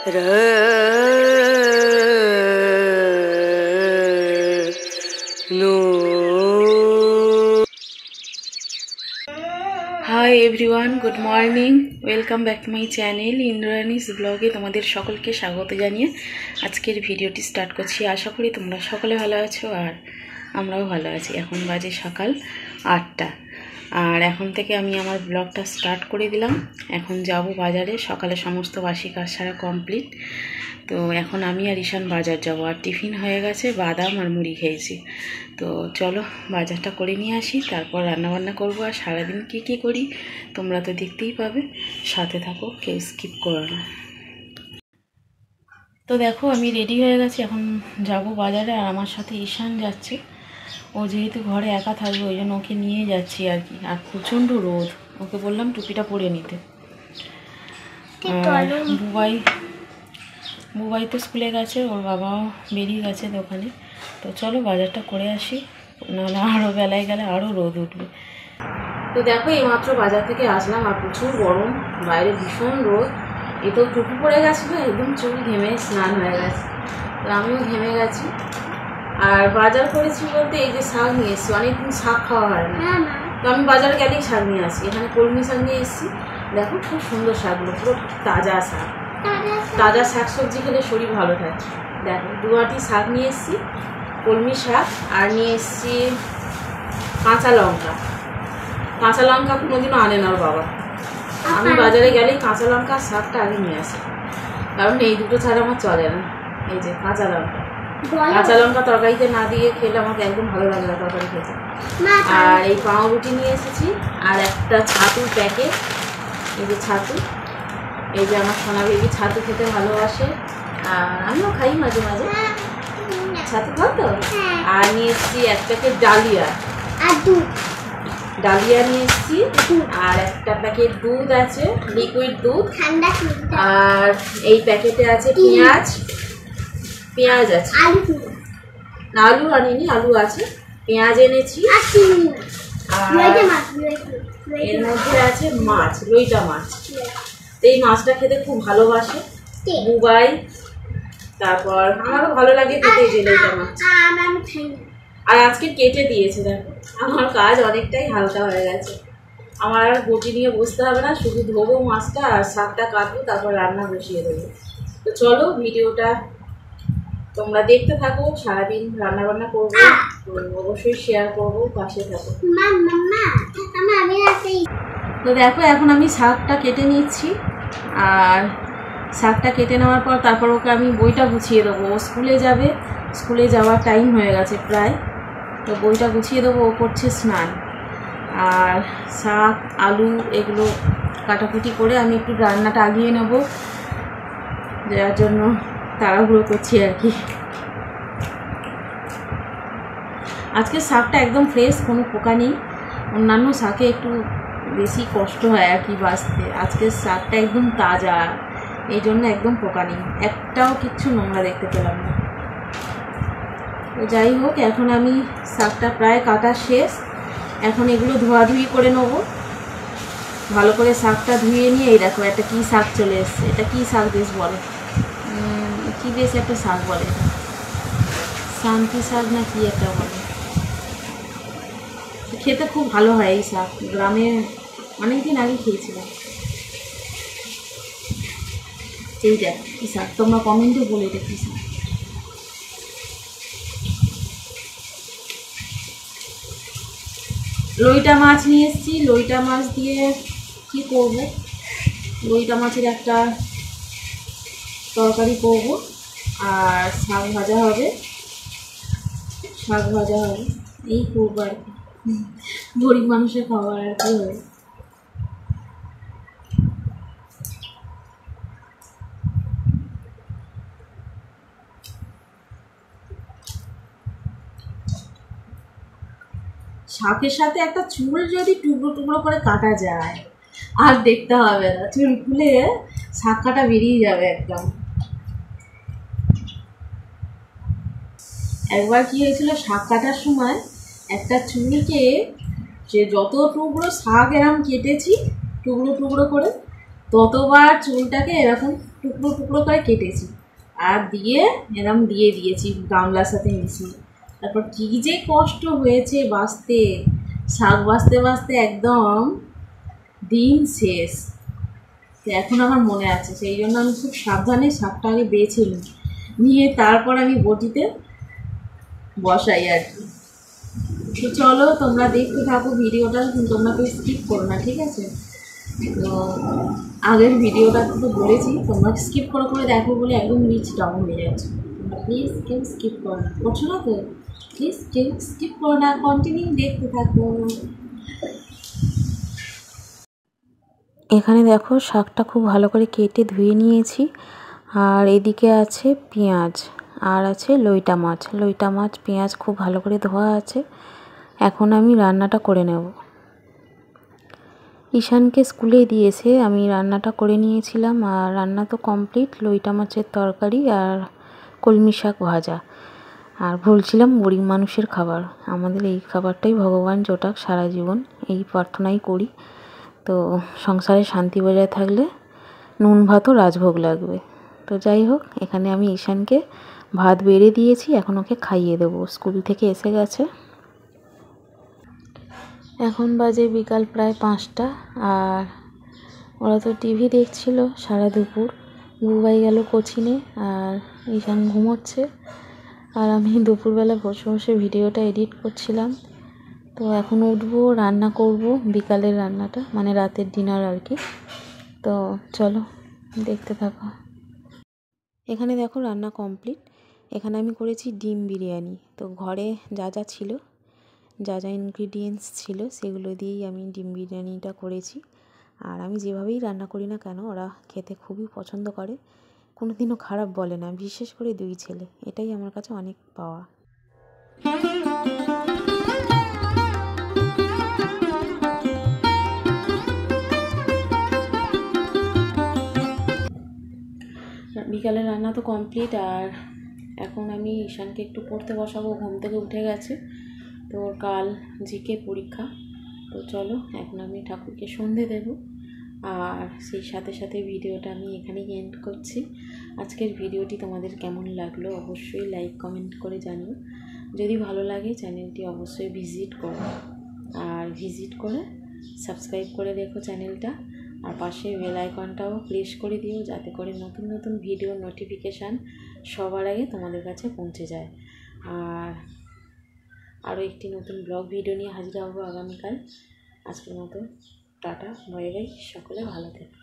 High everyone, good morning. Welcome back to my channel Indrani's ব্লগে তোমাদের সকলকে স্বাগত জানিয়ে আজকের ভিডিওটি স্টার্ট করছি। আশা করি তোমরা সকলে ভালো আছো আর আমরাও ভালো আছি। এখন বাজে সকাল 8টা আর এখন থেকে আমি আমার ব্লগটা স্টার্ট করে দিলাম। এখন যাব বাজারে, সকালে সমস্ত বাসি কাজ সারা কমপ্লিট। তো এখন আমি আর ঈশান বাজার যাব, আর টিফিন হয়ে গেছে, বাদাম আর মুড়ি খেয়েছি। তো চলো বাজারটা করে নিয়ে আসি, তারপর রান্নাবান্না করবো। আর সারাদিন কী করি তোমরা তো দেখতেই পাবে, সাথে থাকো, কেউ স্কিপ করো না। তো দেখো আমি রেডি হয়ে গেছি, এখন যাব বাজারে। আর আমার সাথে ঈশান যাচ্ছে, ও যেহেতু ঘরে একা থাকবে ওই জন্য ওকে নিয়ে যাচ্ছি আর কি। আর প্রচণ্ড রোদ, ওকে বললাম টুপিটা পরে নিতে। বুবাই তো স্কুলে গেছে, ওর বাবাও বেরিয়ে গেছে দোকানে। তো চলো বাজারটা করে আসি, নাহলে আরও বেলায় গেলে আরও রোদ উঠবে। তো দেখো এইমাত্র বাজার থেকে আসলাম, আর প্রচুর গরম, বাইরে ভীষণ রোদ। এ তো টুপি পরে গেছিলো, একদম চুল ঘেমে স্নান হয়ে গেছে। তো আমিও ঘেমে গেছি। আর বাজার করেছি বলতে এই যে শাক নিয়ে এসেছি, অনেকদিন শাক খাওয়া হয় না। তো আমি বাজারে গেলেই শাক নিয়ে আসি। এখানে কলমি শাক নিয়ে এসেছি, দেখো খুব সুন্দর শাকগুলো, পুরো তাজা শাক। তাজা শাক সবজি খেলে শরীর ভালো থাকে। দেখো 2 আঁটি শাক নিয়ে এসেছি, কলমি শাক, আর নিয়ে এসেছি কাঁচা লঙ্কা। কাঁচা লঙ্কা কোনোদিনও আনে না ওর বাবা। আমি বাজারে গেলেই কাঁচা লঙ্কা শাকটা আগে নিয়ে আসি, কারণ এই দুটো ছাড়া আমার চলে না। এই যে কাঁচা লঙ্কা, কাঁচা লঙ্কা তরকারিতে না দিয়ে খেলে আমাকে একদম ভালো লাগে না তরকারি খেতে। আর এই পাউরুটি নিয়ে এসেছি, আর একটা ছাতুর প্যাকেট। এই যে ছাতু, এই যে আমার সোনা বেবি ছাতু খেতে ভালোবাসে, আর আমিও খাই মাঝে মাঝে। ছাতু খাও তো? আর নিয়ে এসেছি এক প্যাকেট ডালিয়া, ডালিয়া নিয়ে এসেছি, আর একটা প্যাকেট দুধ আছে, লিকুইড দুধ। আর এই প্যাকেটে আছে পেঁয়াজ আছে, আলু আনিনি, আলু আছে, পেঁয়াজ এনেছি। আর এর মধ্যে আছে মাছ, লইটা মাছ। এই মাছটা খেতে খুব ভালোবাসে বুবাই, তারপর আমারও ভালো লাগে খেতে এই যে লইটা মাছ। আর আজকে কেটে দিয়েছে, দেখো আমার কাজ অনেকটাই হালকা হয়ে গেছে। আমার আর বটি নিয়ে বসতে হবে না, শুধু ধোবো মাছটা আর শাকটা কাটবো, তারপর রান্না বসিয়ে দেবো। তো চলো ভিডিওটা তোমরা দেখতে থাকো, সারাদিন রান্নাবান্না করবো, অবশ্যই শেয়ার করবো, পাশে থাকো। তো দেখো এখন আমি শাকটা কেটে নিচ্ছি, আর শাকটা কেটে নেওয়ার পর তারপর ওকে আমি বইটা গুছিয়ে দেবো। ও স্কুলে যাবে, স্কুলে যাওয়ার টাইম হয়ে গেছে প্রায়। তো বইটা গুছিয়ে দেবো, ও করছে স্নান। আর শাক আলু এগুলো কাটাকুটি করে আমি একটু রান্নাটা আগিয়ে নেব, যার জন্য তাড়াহুড়ো করছি আর কি। আজকে শাকটা একদম ফ্রেশ, কোনো পোকা নেই। অন্যান্য শাকে একটু বেশি কষ্ট হয় আর কি বাঁচতে, আজকের শাকটা একদম তাজা, এই জন্য একদম পোকা নেই, একটাও কিচ্ছু নোংরা দেখতে পেলাম না। তো যাই হোক, এখন আমি শাকটা প্রায় কাটা শেষ। এখন এগুলো ধোয়াধুয়ি করে নেব ভালো করে। শাকটা ধুয়ে নিয়ে এই দেখো একটা কী শাক চলে এসছে। এটা কী শাক বেশ বলে, কী বেশ একটা শাক বলে, শান্তি শাক না কি একটা বলে। খেতে খুব ভালো হয় এই শাক, গ্রামে অনেকদিন আগে খেয়েছিলাম। এইটা কী শাক তোমরা কমেন্টে বলে দেখি। লইটা মাছ নিয়ে এসেছি, লইটা মাছ দিয়ে কী করবো, লইটা মাছের একটা তরকারি করব, আর শাক ভাজা হবে, এই করবো আর কি, গরিব মানুষের খাবার আর কি হবে। শাকের সাথে একটা চুল যদি টুকরো টুকরো করে কাটা যায়, আর দেখতে হবে না, চুল খুলে শাক কাটা বেরিয়ে যাবে একদম। একবার কি হয়েছিল, শাক কাটার সময় একটা চুলকে যে যত টুকরো শাক এরম কেটেছি টুকরো টুকরো করে, ততবার চুলটাকে এরকম টুকরো টুকরো করে কেটেছি আর দিয়ে এরকম দিয়ে দিয়েছি গামলার সাথে মিশিয়ে। তারপর কী যে কষ্ট হয়েছে বাছতে, শাক বাছতে বাছতে একদম দিন শেষ। তো এখন আমার মনে আছে, সেই জন্য আমি খুব সাবধানে শাকটা আগে বেছে নিয়ে তারপর আমি বটিতে বসাই আর কি। তো চলো তোমরা দেখতে থাকো ভিডিওটা, তোমরা তো স্কিপ করো না, ঠিক আছে? তো আগের ভিডিওটা তো বলেছি তোমরা স্কিপ করে করে দেখো বলে একদম রিচ ডাউন হয়ে যাচ্ছে। তোমরা প্লিজ কেউ স্কিপ করো না, করছো না তো? প্লিজ কেউ স্কিপ করো না, কন্টিনিউ দেখতে থাকো। এখানে দেখো শাকটা খুব ভালো করে কেটে ধুয়ে নিয়েছি। আর এদিকে আছে পেঁয়াজ আর আছে লইটা মাছ পেঁয়াজ খুব ভালো করে ধোয়া আছে। এখন আমি রান্নাটা করে নেব। ঈশানকে স্কুলে দিয়েছে, আমি রান্নাটা করে নিয়েছিলাম আর রান্না তো কমপ্লিট। লইটা মাছের তরকারি আর কলমি শাক ভাজা। আর বলছিলাম গরিব মানুষের খাবার, আমাদের এই খাবারটাই ভগবান জোটাক সারা জীবন, এই প্রার্থনাই করি। তো সংসারে শান্তি বজায় থাকলে নুন ভাতও রাজভোগ লাগবে। তো যাই হোক, এখানে আমি ঈশানকে ভাত বেড়ে দিয়েছি, এখন ওকে খাইয়ে দেবো, স্কুল থেকে এসে গেছে। এখন বাজে বিকাল প্রায় 5টা। আর ওরা তো টিভি দেখছিল সারা দুপুর, বুবাই গেল কোচিনে আর ঈশান ঘুমোচ্ছে। আর আমি দুপুরবেলা বসে বসে ভিডিওটা এডিট করছিলাম। তো এখন উঠবো, রান্না করব, বিকালের রান্নাটা মানে রাতের ডিনার আর কি। তো চলো দেখতে থাকো। এখানে দেখো রান্না কমপ্লিট। এখানে আমি করেছি ডিম বিরিয়ানি। তো ঘরে যা যা ছিল, যা যা ইনগ্রিডিয়েন্টস ছিল সেগুলো দিয়েই আমি ডিম বিরিয়ানিটা করেছি। আর আমি যেভাবেই রান্না করি না কেন ওরা খেতে খুবই পছন্দ করে, কোনো দিনও খারাপ বলে না, বিশেষ করে 2 ছেলে, এটাই আমার কাছে অনেক পাওয়া। বিকালের রান্না তো কমপ্লিট। আর এখন আমি ঈশানকে একটু পড়তে বসাবো, ঘুম থেকে উঠে গেছে। তো ওর কাল জিকে পরীক্ষা। তো চলো এখন আমি ঠাকুরকে সন্ধে দেব। আর সেই সাথে সাথে ভিডিওটা আমি এখানেই এন্ড করছি। আজকের ভিডিওটি তোমাদের কেমন লাগলো অবশ্যই লাইক কমেন্ট করে জানিও। যদি ভালো লাগে চ্যানেলটি অবশ্যই ভিজিট করো, আর ভিজিট করে সাবস্ক্রাইব করে দেখো চ্যানেলটা। আর পাশে বেল আইকনটাও প্রেস করে দিও, যাতে করে নতুন নতুন ভিডিও নোটিফিকেশান সবার আগে তোমাদের কাছে পৌঁছে যায়। আর আরও একটি নতুন ব্লগ ভিডিও নিয়ে হাজির হবো আগামীকাল। আজকের মতো টাটা, বাই বাই, সকলে ভালো থেকো।